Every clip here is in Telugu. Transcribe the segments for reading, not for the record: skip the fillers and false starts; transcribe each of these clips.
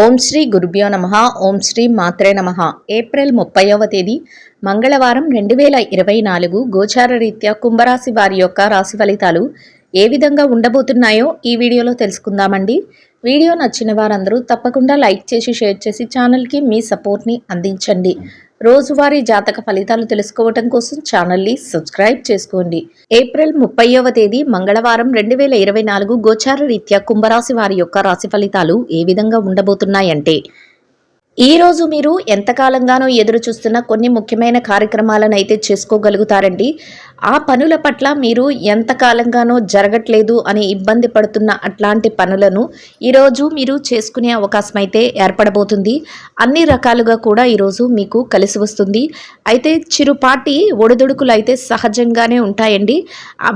ఓం శ్రీ గురుభ్యో నమః. ఓం శ్రీ మాత్రే నమః. ఏప్రిల్ 30వ తేదీ మంగళవారం 2024 గోచార రీత్యా కుంభరాశి వారి యొక్క రాశి ఫలితాలు ఏ విధంగా ఉండబోతున్నాయో ఈ వీడియోలో తెలుసుకుందామండి. వీడియో నచ్చిన వారందరూ తప్పకుండా లైక్ చేసి షేర్ చేసి ఛానల్కి మీ సపోర్ట్ని అందించండి. రోజువారీ జాతక ఫలితాలు తెలుసుకోవటం కోసం ఛానల్ని సబ్స్క్రైబ్ చేసుకోండి. ఏప్రిల్ 30వ తేదీ మంగళవారం 2024 గోచార రీత్యా కుంభరాశి వారి యొక్క రాశి ఫలితాలు ఏ విధంగా ఉండబోతున్నాయంటే, ఈ రోజు మీరు ఎంతకాలంగానో ఎదురు చూస్తున్న కొన్ని ముఖ్యమైన కార్యక్రమాలను అయితే చేసుకోగలుగుతారండి. ఆ పనుల పట్ల మీరు ఎంతకాలంగానో జరగట్లేదు అని ఇబ్బంది పడుతున్న అట్లాంటి పనులను ఈరోజు మీరు చేసుకునే అవకాశం అయితే ఏర్పడబోతుంది. అన్ని రకాలుగా కూడా ఈరోజు మీకు కలిసి వస్తుంది. అయితే చిరుపాటి ఒడిదుడుకులు అయితే సహజంగానే ఉంటాయండి.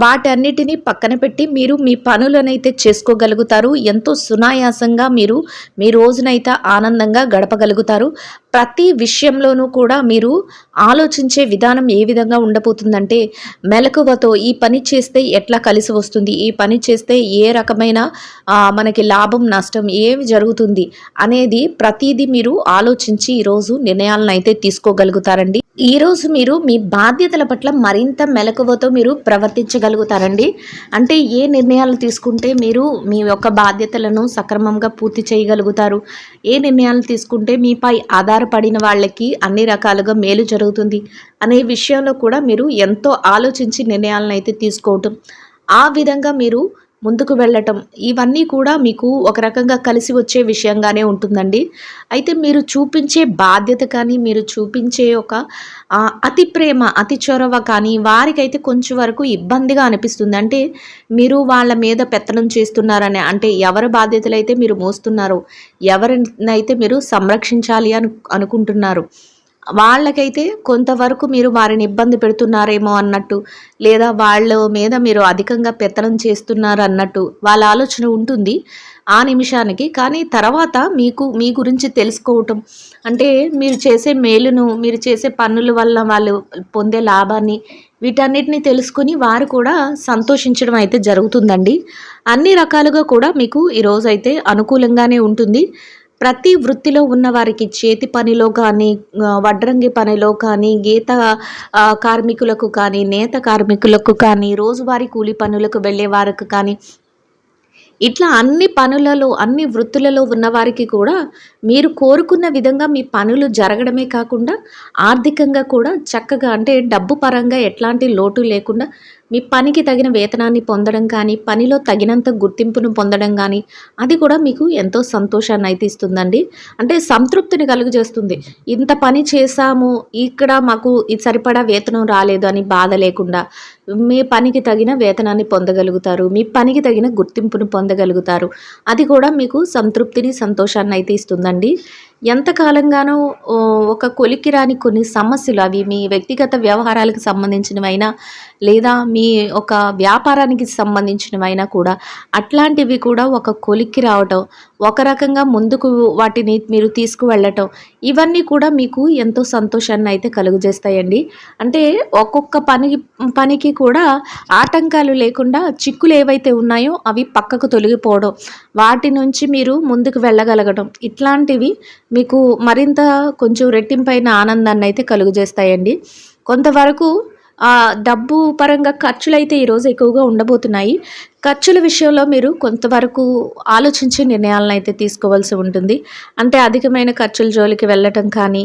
వాటన్నిటినీ పక్కన పెట్టి మీరు మీ పనులనైతే చేసుకోగలుగుతారు. ఎంతో సునాయాసంగా మీరు మీ రోజునైతే ఆనందంగా గడపగలుగుతారు. ప్రతి విషయంలోనూ కూడా మీరు ఆలోచించే విధానం ఏ విధంగా ఉండబోతుందంటే, మెలకువతో ఈ పని చేస్తే ఎట్లా కలిసి వస్తుంది, ఈ పని చేస్తే ఏ రకమైన మనకి లాభం నష్టం ఏమి జరుగుతుంది అనేది ప్రతిదీ మీరు ఆలోచించి ఈరోజు నిర్ణయాలను అయితే తీసుకోగలుగుతారండి. ఈరోజు మీరు మీ బాధ్యతల పట్ల మరింత మెలకువతో మీరు ప్రవర్తించగలుగుతారండి. అంటే ఏ నిర్ణయాలు తీసుకుంటే మీరు మీ యొక్క బాధ్యతలను సక్రమంగా పూర్తి చేయగలుగుతారు, ఏ నిర్ణయాలు తీసుకుంటే మీపై ఆధారపడిన వాళ్ళకి అన్ని రకాలుగా మేలు జరుగుతుంది అనే విషయంలో కూడా మీరు ఎంతో ఆలోచించి నిర్ణయాలను అయితే తీసుకోవటం, ఆ విధంగా మీరు ముందుకు వెళ్ళటం, ఇవన్నీ కూడా మీకు ఒక రకంగా కలిసి వచ్చే విషయంగానే ఉంటుందండి. అయితే మీరు చూపించే బాధ్యత కానీ, మీరు చూపించే ఒక అతి ప్రేమ, అతి చొరవ కానీ వారికైతే కొంచెం వరకు ఇబ్బందిగా అనిపిస్తుంది. అంటే మీరు వాళ్ళ మీద పెత్తనం చేస్తున్నారని, అంటే ఎవరి బాధ్యతలు అయితే మీరు మోస్తున్నారో, ఎవరినైతే మీరు సంరక్షించాలి అనుకుంటున్నారు వాళ్ళకైతే కొంతవరకు మీరు వారిని ఇబ్బంది పెడుతున్నారేమో అన్నట్టు, లేదా వాళ్ళ మీద మీరు అధికంగా పెత్తనం చేస్తున్నారు అన్నట్టు వాళ్ళ ఆలోచన ఉంటుంది ఆ నిమిషానికి. కానీ తర్వాత మీకు మీ గురించి తెలుసుకోవటం, అంటే మీరు చేసే మేలును, మీరు చేసే పనుల వల్ల వాళ్ళు పొందే లాభాన్ని, వీటన్నిటిని తెలుసుకుని వారు కూడా సంతోషించడం అయితే జరుగుతుందండి. అన్ని రకాలుగా కూడా మీకు ఈరోజైతే అనుకూలంగానే ఉంటుంది. ప్రతి వృత్తిలో ఉన్న వారికి చేతి పనిలో కానీ, వడ్రంగి పనిలో కానీ, గీత కార్మికులకు కానీ, నేత కార్మికులకు కానీ, రోజువారీ కూలి పనులకు వెళ్ళే వారికి కానీ, ఇట్లా అన్ని పనులలో, అన్ని వృత్తులలో ఉన్నవారికి కూడా మీరు కోరుకున్న విధంగా మీ పనులు జరగడమే కాకుండా ఆర్థికంగా కూడా చక్కగా, అంటే డబ్బు పరంగా ఎట్లాంటి లోటు లేకుండా మీ పనికి తగిన వేతనాన్ని పొందడం కానీ, పనిలో తగినంత గుర్తింపును పొందడం కానీ, అది కూడా మీకు ఎంతో సంతోషాన్ని అయితే ఇస్తుందండి. అంటే సంతృప్తిని కలుగజేస్తుంది. ఇంత పని చేశాము, ఇక్కడ మాకు ఇది సరిపడా వేతనం రాలేదు అని బాధ లేకుండా మీ పనికి తగిన వేతనాన్ని పొందగలుగుతారు, మీ పనికి తగిన గుర్తింపును పొందగలుగుతారు. అది కూడా మీకు సంతృప్తిని, సంతోషాన్ని అయితే ఇస్తుందండి. ఎంతకాలంగానో ఒక కొలికి రాని కొన్ని సమస్యలు, అవి మీ వ్యక్తిగత వ్యవహారాలకు సంబంధించినవైనా, లేదా మీ ఒక వ్యాపారానికి సంబంధించినవైనా కూడా అట్లాంటివి కూడా ఒక కొలిక్కి రావటం, ఒక రకంగా ముందుకు వాటిని మీరు తీసుకువెళ్ళటం, ఇవన్నీ కూడా మీకు ఎంతో సంతోషాన్ని అయితే కలుగజేస్తాయండి. అంటే ఒక్కొక్క పనికి కూడా ఆటంకాలు లేకుండా చిక్కులు ఏవైతే ఉన్నాయో అవి పక్కకు తొలగిపోవడం, వాటి నుంచి మీరు ముందుకు వెళ్ళగలగడం, ఇట్లాంటివి మీకు మరింత కొంచెం రెట్టింపైన ఆనందాన్ని అయితే కలుగజేస్తాయండి. కొంతవరకు డబ్బు పరంగా ఖర్చులైతే ఈరోజు ఎక్కువగా ఉండబోతున్నాయి. ఖర్చుల విషయంలో మీరు కొంతవరకు ఆలోచించి నిర్ణయాలను అయితే తీసుకోవాల్సి ఉంటుంది. అంటే అధికమైన ఖర్చుల జోలికి వెళ్ళటం కానీ,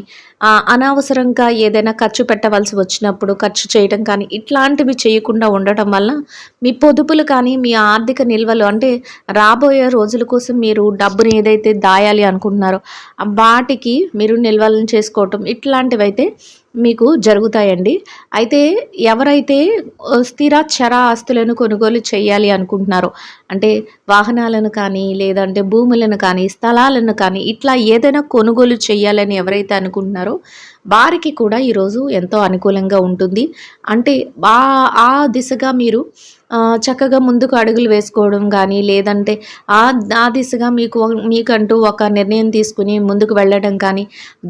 అనవసరంగా ఏదైనా ఖర్చు పెట్టవలసి వచ్చినప్పుడు ఖర్చు చేయడం కానీ, ఇట్లాంటివి చేయకుండా ఉండటం వల్ల మీ పొదుపులు కానీ, మీ ఆర్థిక నిల్వలు, అంటే రాబోయే రోజుల కోసం మీరు డబ్బుని ఏదైతే దాయాలి అనుకుంటున్నారో వాటికి మీరు నిల్వలను చేసుకోవటం, ఇట్లాంటివైతే మీకు జరుగుతాయండి. అయితే ఎవరైతే స్థిర చర ఆస్తులను కొనుగోలు చేయాలి అనుకుంటున్నారో, అంటే వాహనాలను కానీ, లేదంటే భూములను కానీ, స్థలాలను కానీ, ఇట్లా ఏదైనా కొనుగోలు చేయాలని ఎవరైతే అనుకుంటున్నారో వారికి కూడా ఈరోజు ఎంతో అనుకూలంగా ఉంటుంది. అంటే ఆ దిశగా మీరు చక్కగా ముందుకు అడుగులు వేసుకోవడం కానీ, లేదంటే ఆ దిశగా మీకంటూ ఒక నిర్ణయం తీసుకుని ముందుకు వెళ్ళడం కానీ,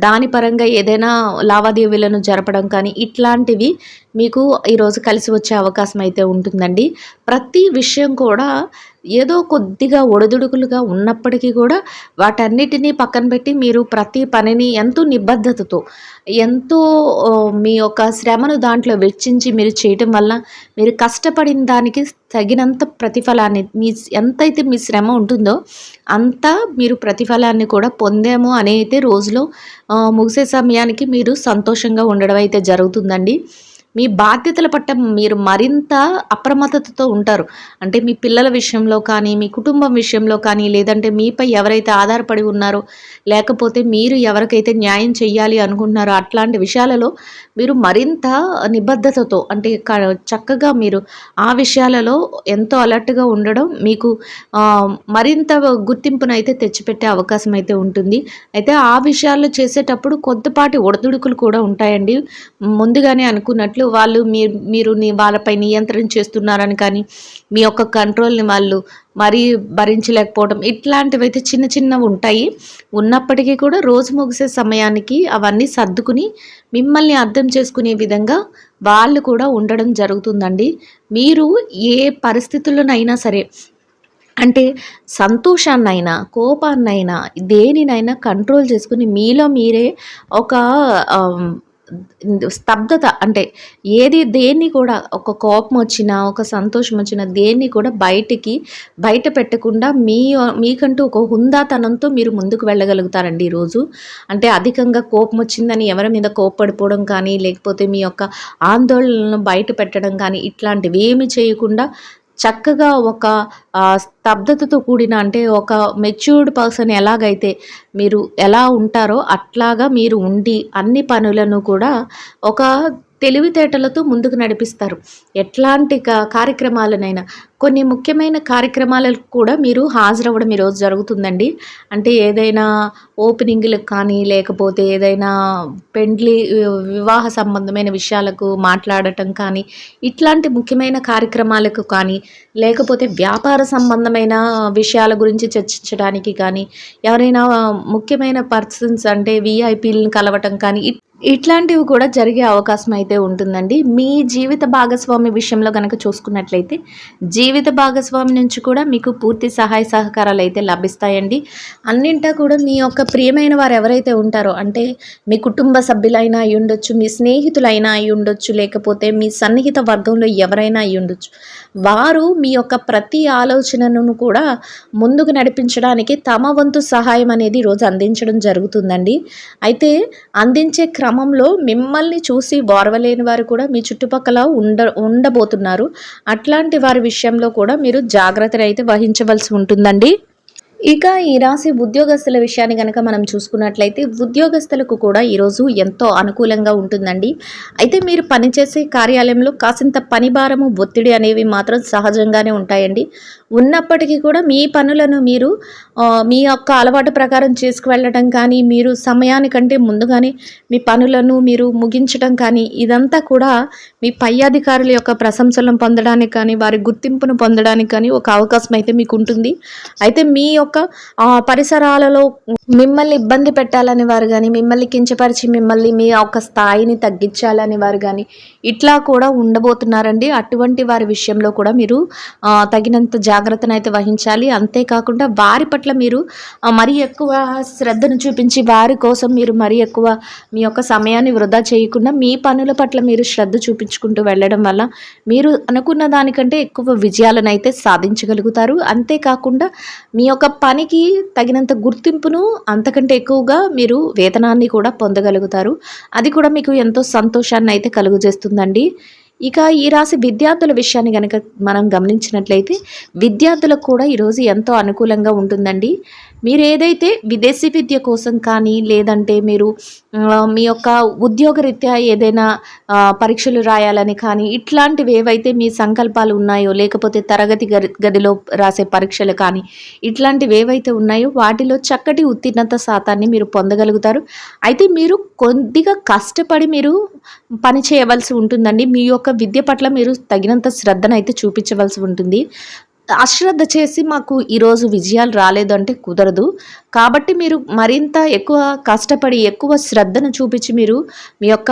దాని పరంగా ఏదైనా లావాదేవీలను జరపడం కానీ, ఇట్లాంటివి మీకు ఈరోజు కలిసి వచ్చే అవకాశం అయితే ఉంటుందండి. ప్రతి విషయం కూడా ఏదో కొద్దిగా ఒడిదుడుకులుగా ఉన్నప్పటికీ కూడా వాటన్నిటినీ పక్కన పెట్టి మీరు ప్రతి పనిని ఎంతో నిబద్ధతతో, ఎంతో మీ యొక్క శ్రమను దాంట్లో వెచ్చించి మీరు చేయటం వల్ల మీరు కష్టపడిన దానికి తగినంత ప్రతిఫలాన్ని ఎంతైతే మీ శ్రమ ఉంటుందో అంత మీరు ప్రతిఫలాన్ని కూడా పొందాము అని అయితే రోజులో ముగిసే సమయానికి మీరు సంతోషంగా ఉండడం అయితే జరుగుతుందండి. మీ బాధ్యతల పట్ల మీరు మరింత అప్రమత్తతతో ఉంటారు. అంటే మీ పిల్లల విషయంలో కానీ, మీ కుటుంబం విషయంలో కానీ, లేదంటే మీపై ఎవరైతే ఆధారపడి ఉన్నారో, లేకపోతే మీరు ఎవరికైతే న్యాయం చేయాలి అనుకుంటున్నారో అట్లాంటి విషయాలలో మీరు మరింత నిబద్ధతతో అంటే చక్కగా మీరు ఆ విషయాలలో ఎంతో అలర్ట్‌గా ఉండడం మీకు మరింత గుర్తింపునైతే తెచ్చిపెట్టే అవకాశం అయితే ఉంటుంది. అయితే ఆ విషయాల్లో చేసేటప్పుడు కొద్దిపాటి ఒడిదుడుకులు కూడా ఉంటాయండి. ముందుగానే అనుకున్నట్లు వాళ్ళు మీరు వాళ్ళపై నియంత్రణ చేస్తున్నారని కానీ, మీ యొక్క కంట్రోల్‌ని వాళ్ళు మరీ భరించలేకపోవడం ఇట్లాంటివైతే చిన్న చిన్నవి ఉంటాయి. ఉన్నప్పటికీ కూడా రోజు ముగిసే సమయానికి అవన్నీ సర్దుకుని మిమ్మల్ని అర్థం చేసుకునే విధంగా వాళ్ళు కూడా ఉండడం జరుగుతుందండి. మీరు ఏ పరిస్థితుల్లోనైనా సరే అంటే సంతోషాన్నైనా, కోపాన్నైనా, దేనినైనా కంట్రోల్ చేసుకొని మీలో మీరే ఒక ఆహ్, స్తబ్దత అంటే దేన్ని కూడా ఒక కోపం వచ్చినా, ఒక సంతోషం వచ్చినా దేన్ని కూడా బయట పెట్టకుండా మీకంటూ ఒక హుందాతనంతో మీరు ముందుకు వెళ్ళగలుగుతారండి ఈరోజు. అంటే అధికంగా కోపం వచ్చిందని ఎవరి మీద కోప్పడిపోవడం కానీ, లేకపోతే మీ యొక్క ఆందోళనలను బయట పెట్టడం కానీ ఇట్లాంటివి ఏమి చేయకుండా చక్కగా ఒక స్తబ్దతతో కూడిన అంటే ఒక మెచ్యూర్డ్ పర్సన్ ఎలాగైతే మీరు ఎలా ఉంటారో అట్లాగా మీరు ఉండి అన్ని పనులను కూడా ఒక తెలివితేటలతో ముందుకు నడిపిస్తారు. ఎట్లాంటి కార్యక్రమాలనైనా కొన్ని ముఖ్యమైన కార్యక్రమాలకు కూడా మీరు హాజరవ్వడం ఈరోజు జరుగుతుందండి. అంటే ఏదైనా ఓపెనింగ్‌లకు కానీ, లేకపోతే ఏదైనా వివాహ సంబంధమైన విషయాలకు మాట్లాడటం కానీ, ఇట్లాంటి ముఖ్యమైన కార్యక్రమాలకు కానీ, లేకపోతే వ్యాపార సంబంధమైన విషయాల గురించి చర్చించడానికి కానీ, ఎవరైనా ముఖ్యమైన పర్సన్స్ అంటే వీఐపీలని కలవటం కానీ ఇట్లాంటివి కూడా జరిగే అవకాశం అయితే ఉంటుందండి. మీ జీవిత భాగస్వామి విషయంలో గనక చూసుకున్నట్లయితే, జీవిత భాగస్వామి నుంచి కూడా మీకు పూర్తి సహాయ సహకారాలు అయితే లభిస్తాయండి. అన్నింటా కూడా మీ యొక్క ప్రియమైన వారు ఎవరైతే ఉంటారో అంటే మీ కుటుంబ సభ్యులైనా అయ్యుండొచ్చు, మీ స్నేహితులైనా అయ్యుండొచ్చు, లేకపోతే మీ సన్నిహిత వర్గంలో ఎవరైనా అయ్యుండొచ్చు. వారు మీ యొక్క ప్రతి ఆలోచనను కూడా ముందుకు నడిపించడానికి తమ వంతు సహాయం అనేది ఈరోజు అందించడం జరుగుతుందండి. అయితే అందించే క్రమంలో మిమ్మల్ని చూసి ఓర్వలేని వారు కూడా మీ చుట్టుపక్కల ఉండబోతున్నారు. అట్లాంటి వారి విషయంలో కూడా మీరు జాగ్రత్తలు అయితే వహించవలసి ఉంటుందండి. ఇక ఈ రాశి ఉద్యోగస్తుల విషయాన్ని గనక మనం చూసుకున్నట్లయితే ఉద్యోగస్తులకు కూడా ఈరోజు ఎంతో అనుకూలంగా ఉంటుందండి. అయితే మీరు పనిచేసే కార్యాలయంలో కాసింత పని భారము, ఒత్తిడి అనేవి మాత్రం సహజంగానే ఉంటాయండి. ఉన్నప్పటికీ కూడా మీ పనులను మీరు మీ యొక్క అలవాటు ప్రకారం చేసుకువెళ్ళటం కానీ, మీరు సమయానికంటే ముందుగానే మీ పనులను మీరు ముగించటం కానీ, ఇదంతా కూడా మీ పై అధికారుల యొక్క ప్రశంసలను పొందడానికి కానీ, వారి గుర్తింపును పొందడానికి కానీ ఒక అవకాశం అయితే మీకు ఉంటుంది. అయితే మీ యొక్క పరిసరాలలో మిమ్మల్ని ఇబ్బంది పెట్టాలని వారు కానీ, మిమ్మల్ని కించపరిచి మిమ్మల్ని మీ యొక్క స్థాయిని తగ్గించాలని వారు కానీ ఇట్లా కూడా ఉండబోతున్నారండి. అటువంటి వారి విషయంలో కూడా మీరు తగినంత జాగ్రత్తనైతే వహించాలి. అంతేకాకుండా వారి పట్ల మీరు మరీ ఎక్కువ శ్రద్ధను చూపించి వారి కోసం మీరు మరీ ఎక్కువ మీ యొక్క సమయాన్ని వృధా చేయకుండా మీ పనుల పట్ల మీరు శ్రద్ధ చూపించుకుంటూ వెళ్ళడం వల్ల మీరు అనుకున్న దానికంటే ఎక్కువ విజయాలను అయితే సాధించగలుగుతారు. అంతేకాకుండా మీ యొక్క పనికి తగినంత గుర్తింపును అంతకంటే ఎక్కువగా మీరు వేతనాన్ని కూడా పొందగలుగుతారు. అది కూడా మీకు ఎంతో సంతోషాన్ని అయితే కలుగజేస్తుందండి. ఇక ఈ రాశి విద్యార్థుల విషయాన్ని గనక మనం గమనించినట్లయితే విద్యార్థులకు కూడా ఈరోజు ఎంతో అనుకూలంగా ఉంటుందండి. మీరు ఏదైతే విదేశీ విద్య కోసం కానీ, లేదంటే మీరు మీ యొక్క ఉద్యోగరీత్యా ఏదైనా పరీక్షలు రాయాలని కానీ, ఇట్లాంటివి ఏవైతే మీ సంకల్పాలు ఉన్నాయో, లేకపోతే తరగతి గదిలో రాసే పరీక్షలు కానీ, ఇట్లాంటివి ఏవైతే ఉన్నాయో వాటిలో చక్కటి ఉత్తీర్ణత శాతాన్ని మీరు పొందగలుగుతారు. అయితే మీరు కొద్దిగా కష్టపడి మీరు పని చేయవలసి ఉంటుందండి. మీ యొక్క విద్య పట్ల మీరు తగినంత శ్రద్ధనైతే చూపించవలసి ఉంటుంది. అశ్రద్ధ చేసి మాకు ఈరోజు విజయాలు రాలేదంటే కుదరదు. కాబట్టి మీరు మరింత ఎక్కువ కష్టపడి, ఎక్కువ శ్రద్ధను చూపించి మీరు మీ యొక్క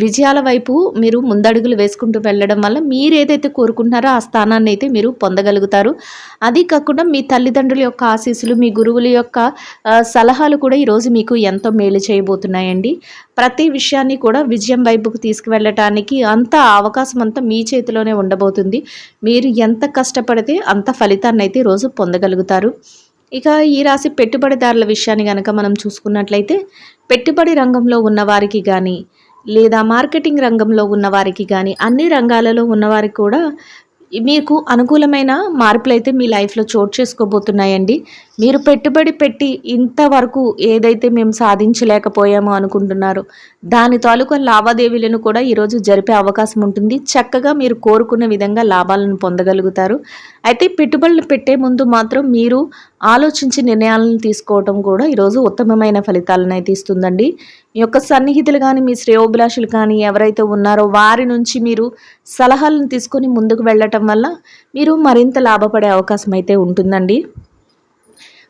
విజయాల వైపు మీరు ముందడుగులు వేసుకుంటూ వెళ్ళడం వల్ల మీరేదైతే కోరుకుంటున్నారో ఆ స్థానాన్నయితే మీరు పొందగలుగుతారు. అది కాకుండా మీ తల్లిదండ్రుల యొక్క ఆశీస్సులు, మీ గురువుల యొక్క సలహాలు కూడా ఈరోజు మీకు ఎంతో మేలు చేయబోతున్నాయండి. ప్రతి విషయాన్ని కూడా విజయం వైపుకు తీసుకువెళ్ళటానికి అవకాశం అంతా మీ చేతిలోనే ఉండబోతుంది. మీరు ఎంత కష్టపడితే అంత ఫలితాన్నయితే ఈరోజు పొందగలుగుతారు. ఇక ఈ రాశి పెట్టుబడిదారుల విషయాన్ని గనక మనం చూసుకున్నట్లయితే, పెట్టుబడి రంగంలో ఉన్నవారికి గానీ, లేదా మార్కెటింగ్ రంగంలో ఉన్నవారికి గానీ, అన్ని రంగాలలో ఉన్నవారికి కూడా మీకు అనుకూలమైన మార్పులైతే మీ లైఫ్‌లో చోటు చేసుకోబోతున్నాయండి. మీరు పెట్టుబడి పెట్టి ఇంతవరకు ఏదైతే మేము సాధించలేకపోయామో అనుకుంటున్నారో, దాని తాలూకా లావాదేవీలను కూడా ఈరోజు జరిపే అవకాశం ఉంటుంది. చక్కగా మీరు కోరుకున్న విధంగా లాభాలను పొందగలుగుతారు. అయితే పెట్టుబడులు పెట్టే ముందు మాత్రం మీరు ఆలోచించి నిర్ణయాలను తీసుకోవటం కూడా ఈరోజు ఉత్తమమైన ఫలితాలనైతే ఇస్తుందండి. మీ యొక్క సన్నిహితులు కానీ, మీ శ్రేయోభిలాషులు కానీ ఎవరైతే ఉన్నారో వారి నుంచి మీరు సలహాలను తీసుకొని ముందుకు వెళ్ళటం వల్ల మీరు మరింత లాభపడే అవకాశం అయితే ఉంటుందండి.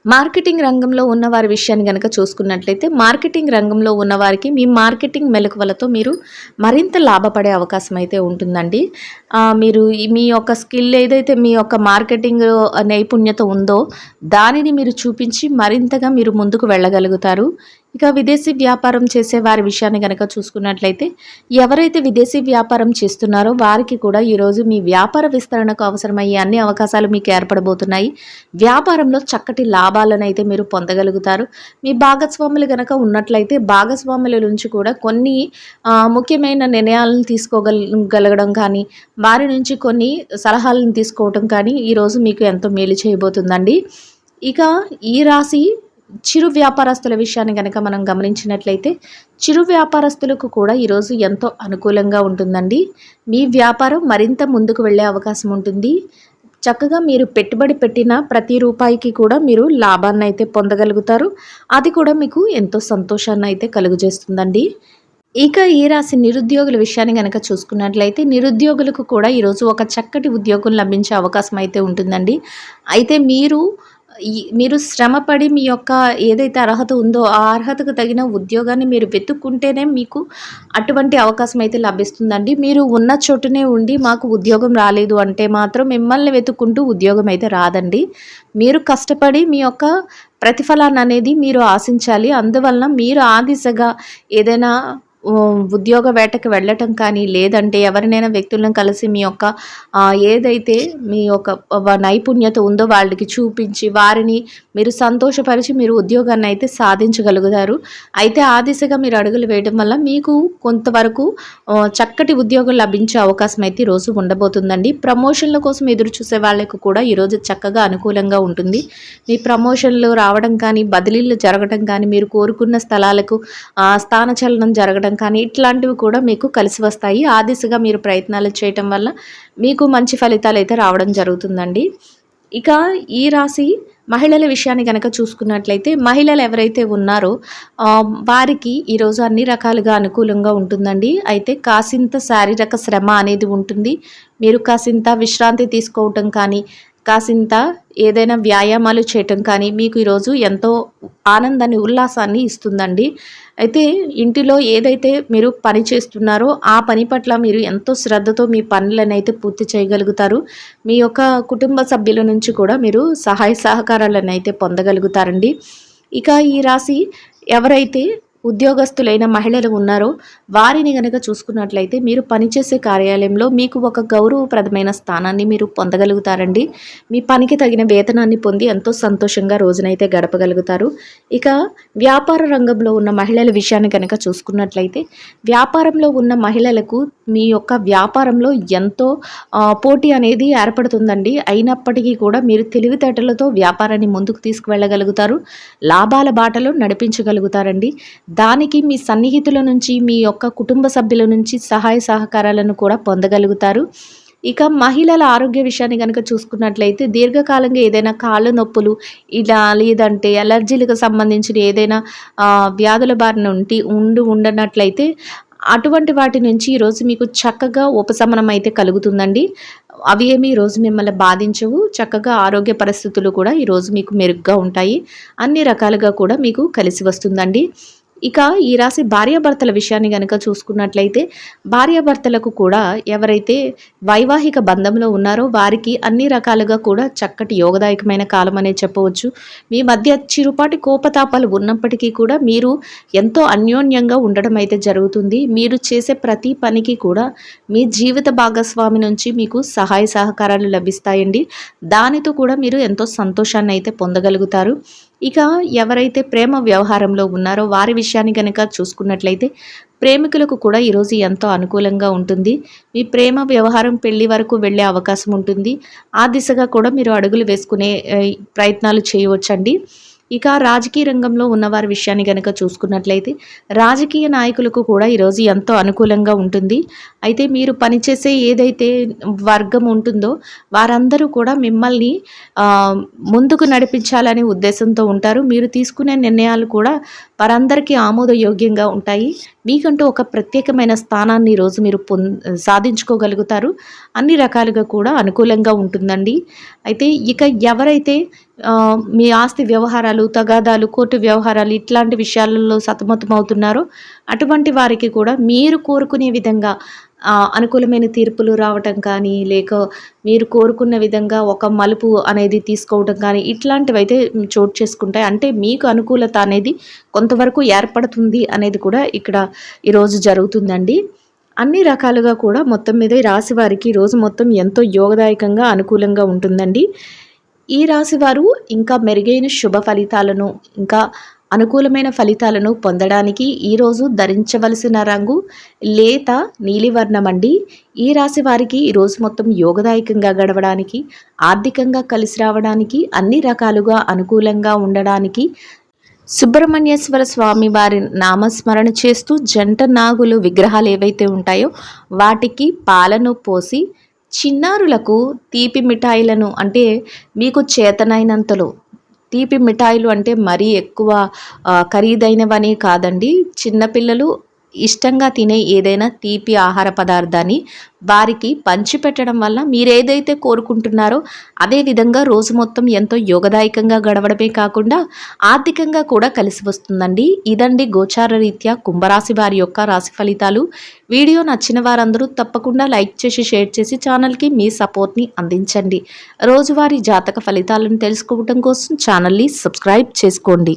మార్కెటింగ్ రంగంలో ఉన్నవారి విషయాన్ని గనక చూసుకున్నట్లయితే, మార్కెటింగ్ రంగంలో ఉన్నవారికి మీ మార్కెటింగ్ మెలకువలతో మీరు మరింత లాభపడే అవకాశం అయితే ఉంటుందండి. మీరు మీ యొక్క స్కిల్ ఏదైతే మీ యొక్క మార్కెటింగ్ నైపుణ్యత ఉందో దానిని మీరు చూపించి మరింతగా మీరు ముందుకు వెళ్ళగలుగుతారు. ఇక విదేశీ వ్యాపారం చేసే వారి విషయాన్ని గనక చూసుకున్నట్లయితే, ఎవరైతే విదేశీ వ్యాపారం చేస్తున్నారో వారికి కూడా ఈరోజు మీ వ్యాపార విస్తరణకు అవసరమయ్యే అన్ని అవకాశాలు మీకు ఏర్పడబోతున్నాయి. వ్యాపారంలో చక్కటి లాభాలను అయితే మీరు పొందగలుగుతారు. మీ భాగస్వాములు గనక ఉన్నట్లయితే భాగస్వాముల నుంచి కూడా కొన్ని ముఖ్యమైన నిర్ణయాలను తీసుకోగలగడం కానీ, వారి నుంచి కొన్ని సలహాలను తీసుకోవటం కానీ ఈరోజు మీకు ఎంతో మేలు చేయబోతుందండి. ఇక ఈ రాశి చిరు వ్యాపారస్తుల విషయాన్ని గనక మనం గమనించినట్లయితే, చిరు వ్యాపారస్తులకు కూడా ఈరోజు ఎంతో అనుకూలంగా ఉంటుందండి. మీ వ్యాపారం మరింత ముందుకు వెళ్ళే అవకాశం ఉంటుంది. చక్కగా మీరు పెట్టుబడి పెట్టిన ప్రతి రూపాయికి కూడా మీరు లాభాన్ని అయితే పొందగలుగుతారు. అది కూడా మీకు ఎంతో సంతోషాన్ని అయితే కలుగజేస్తుందండి. ఇక ఈ రాశి నిరుద్యోగుల విషయాన్ని గనక చూసుకున్నట్లయితే, నిరుద్యోగులకు కూడా ఈరోజు ఒక చక్కటి ఉద్యోగం లభించే అవకాశం అయితే ఉంటుందండి. అయితే మీరు శ్రమపడి మీ యొక్క ఏదైతే అర్హత ఉందో ఆ అర్హతకు తగిన ఉద్యోగాన్ని మీరు వెతుక్కుంటేనే మీకు అటువంటి అవకాశం అయితే లభిస్తుందండి. మీరు ఉన్న చోటునే ఉండి మాకు ఉద్యోగం రాలేదు అంటే మాత్రం మిమ్మల్ని వెతుక్కుంటూ ఉద్యోగం అయితే రాదండి. మీరు కష్టపడి మీ యొక్క ప్రతిఫలాన్ని అనేది మీరు ఆశించాలి. అందువలన మీరు ఆ దిశగా ఏదైనా ఉద్యోగ వేటకి వెళ్ళటం కానీ, లేదంటే ఎవరినైనా వ్యక్తులను కలిసి మీ యొక్క ఏదైతే మీ యొక్క నైపుణ్యత ఉందో వాళ్ళకి చూపించి, వారిని మీరు సంతోషపరిచి మీరు ఉద్యోగాన్ని అయితే సాధించగలుగుతారు. అయితే ఆ దిశగా మీరు అడుగులు వేయడం వల్ల మీకు కొంతవరకు చక్కటి ఉద్యోగం లభించే అవకాశం అయితే ఈరోజు ఉండబోతుందండి. ప్రమోషన్ల కోసం ఎదురు చూసే వాళ్ళకు కూడా ఈరోజు చక్కగా అనుకూలంగా ఉంటుంది. మీ ప్రమోషన్లు రావడం కానీ, బదిలీలు జరగడం కానీ, మీరు కోరుకున్న స్థలాలకు స్థానచలనం జరగడం కానీ ఇట్లాంటివి కూడా మీకు కలిసి వస్తాయి. ఆ దిశగా మీరు ప్రయత్నాలు చేయటం వల్ల మీకు మంచి ఫలితాలు అయితే రావడం జరుగుతుందండి. ఇక ఈ రాశి మహిళల విషయాన్ని కనుక చూసుకున్నట్లయితే, మహిళలు ఎవరైతే ఉన్నారో వారికి ఈరోజు అన్ని రకాలుగా అనుకూలంగా ఉంటుందండి. అయితే కాసింత శారీరక శ్రమ అనేది ఉంటుంది. మీరు కాసింత విశ్రాంతి తీసుకోవటం కానీ, కాసింత ఏదైనా వ్యాయామాలు చేయటం కానీ మీకు ఈరోజు ఎంతో ఆనందాన్ని, ఉల్లాసాన్ని ఇస్తుందండి. అయితే ఇంటిలో ఏదైతే మీరు పని చేస్తున్నారో ఆ పని పట్ల మీరు ఎంతో శ్రద్ధతో మీ పనులను అయితే పూర్తి చేయగలుగుతారు. మీ యొక్క కుటుంబ సభ్యుల నుంచి కూడా మీరు సహాయ సహకారాలను అయితే పొందగలుగుతారండి. ఇక ఈ రాశి ఎవరైతే ఉద్యోగస్తులైన మహిళలు ఉన్నారో వారిని గనక చూసుకున్నట్లయితే, మీరు పనిచేసే కార్యాలయంలో మీకు ఒక గౌరవప్రదమైన స్థానాన్ని మీరు పొందగలుగుతారండి. మీ పనికి తగిన వేతనాన్ని పొంది ఎంతో సంతోషంగా రోజునైతే గడపగలుగుతారు. ఇక వ్యాపార రంగంలో ఉన్న మహిళల విషయాన్ని కనుక చూసుకున్నట్లయితే, వ్యాపారంలో ఉన్న మహిళలకు మీ యొక్క వ్యాపారంలో ఎంతో పోటీ అనేది ఏర్పడుతుందండి. అయినప్పటికీ కూడా మీరు తెలివితేటలతో వ్యాపారాన్ని ముందుకు తీసుకువెళ్ళగలుగుతారు. లాభాల బాటలో నడిపించగలుగుతారండి. దానికి మీ సన్నిహితుల నుంచి, మీ యొక్క కుటుంబ సభ్యుల నుంచి సహాయ సహకారాలను కూడా పొందగలుగుతారు. ఇక మహిళల ఆరోగ్య విషయాన్ని కనుక చూసుకున్నట్లయితే, దీర్ఘకాలంగా ఏదైనా కాళ్ళ నొప్పులు ఇలా లేదంటే అలర్జీలకు సంబంధించిన ఏదైనా వ్యాధుల బారిన ఉండనట్లయితే అటువంటి వాటి నుంచి ఈరోజు మీకు చక్కగా ఉపశమనం అయితే కలుగుతుందండి. అవి ఏమి ఈరోజు మిమ్మల్ని బాధించవు. చక్కగా ఆరోగ్య పరిస్థితులు కూడా ఈరోజు మీకు మెరుగ్గా ఉంటాయి. అన్ని రకాలుగా కూడా మీకు కలిసి వస్తుందండి. ఇక ఈ రాశి భార్యాభర్తల విషయాన్ని గనక చూసుకున్నట్లయితే, భార్యాభర్తలకు కూడా ఎవరైతే వైవాహిక బంధంలో ఉన్నారో వారికి అన్ని రకాలుగా కూడా చక్కటి యోగదాయకమైన కాలం అనే చెప్పవచ్చు. మీ మధ్య చిరుపాటి కోపతాపాలు ఉన్నప్పటికీ కూడా మీరు ఎంతో అన్యోన్యంగా ఉండడం అయితే జరుగుతుంది. మీరు చేసే ప్రతి పనికి కూడా మీ జీవిత భాగస్వామి నుంచి మీకు సహాయ సహకారాలు లభిస్తాయండి. దానితో కూడా మీరు ఎంతో సంతోషాన్ని అయితే పొందగలుగుతారు. ఇక ఎవరైతే ప్రేమ వ్యవహారంలో ఉన్నారో వారి విషయాన్ని గనక చూసుకున్నట్లయితే, ప్రేమికులకు కూడా ఈరోజు ఎంతో అనుకూలంగా ఉంటుంది. మీ ప్రేమ వ్యవహారం పెళ్లి వరకు వెళ్ళే అవకాశం ఉంటుంది. ఆ దిశగా కూడా మీరు అడుగులు వేసుకునే ప్రయత్నాలు చేయవచ్చండి. ఇక రాజకీయ రంగంలో ఉన్నవారి విషయాన్ని గనక చూసుకున్నట్లయితే, రాజకీయ నాయకులకు కూడా ఈరోజు ఎంతో అనుకూలంగా ఉంటుంది. అయితే మీరు పనిచేసే ఏదైతే వర్గం ఉంటుందో వారందరూ కూడా మిమ్మల్ని ముందుకు నడిపించాలనే ఉద్దేశంతో ఉంటారు. మీరు తీసుకునే నిర్ణయాలు కూడా వారందరికీ ఆమోదయోగ్యంగా ఉంటాయి. మీకంటూ ఒక ప్రత్యేకమైన స్థానాన్ని ఈరోజు మీరు సాధించుకోగలుగుతారు. అన్ని రకాలుగా కూడా అనుకూలంగా ఉంటుందండి. అయితే ఇక ఎవరైతే మీ ఆస్తి వ్యవహారాలు, తగాదాలు, కోర్టు వ్యవహారాలు ఇట్లాంటి విషయాలలో సతమతమవుతున్నారో అటువంటి వారికి కూడా మీరు కోరుకునే విధంగా అనుకూలమైన తీర్పులు రావటం కానీ, లేక మీరు కోరుకున్న విధంగా ఒక మలుపు అనేది తీసుకోవటం కానీ ఇట్లాంటివైతే చోటు చేసుకుంటాయి. అంటే మీకు అనుకూలత అనేది కొంతవరకు ఏర్పడుతుంది అనేది కూడా ఇక్కడ ఈరోజు జరుగుతుందండి. అన్ని రకాలుగా కూడా మొత్తం మీద ఈ రాశి వారికి ఈరోజు మొత్తం ఎంతో యోగదాయకంగా అనుకూలంగా ఉంటుందండి. ఈ రాశి వారు ఇంకా మెరుగైన శుభ ఫలితాలను, ఇంకా అనుకూలమైన ఫలితాలను పొందడానికి ఈరోజు ధరించవలసిన రంగు లేత నీలివర్ణం అండి. ఈ రాశి వారికి ఈరోజు మొత్తం యోగదాయకంగా గడవడానికి, ఆర్థికంగా కలిసి రావడానికి, అన్ని రకాలుగా అనుకూలంగా ఉండడానికి సుబ్రహ్మణ్యేశ్వర స్వామి వారి నామస్మరణ చేస్తూ జంట నాగులు విగ్రహాలు ఏవైతే ఉంటాయో వాటికి పాలను పోసి చిన్నారులకు తీపి మిఠాయిలను, అంటే మీకు చేతనైనంతలో తీపి మిఠాయిలు అంటే మరీ ఎక్కువ ఖరీదైనవని కాదండి. చిన్నపిల్లలు ఇష్టంగా తినే ఏదైనా తీపి ఆహార పదార్థాన్ని వారికి పంచిపెట్టడం వల్ల మీరేదైతే కోరుకుంటున్నారో అదే విధంగా రోజు మొత్తం ఎంతో యోగదాయకంగా గడవడమే కాకుండా ఆర్థికంగా కూడా కలిసి వస్తుందండి. ఇదండి గోచార రీత్యా కుంభరాశి వారి యొక్క రాశి ఫలితాలు. వీడియో నచ్చిన వారందరూ తప్పకుండా లైక్ చేసి, షేర్ చేసి ఛానల్కి మీ సపోర్ట్ని అందించండి. రోజువారీ జాతక ఫలితాలను తెలుసుకోవడం కోసం ఛానల్ని సబ్స్క్రైబ్ చేసుకోండి.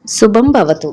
శుభం భవతు.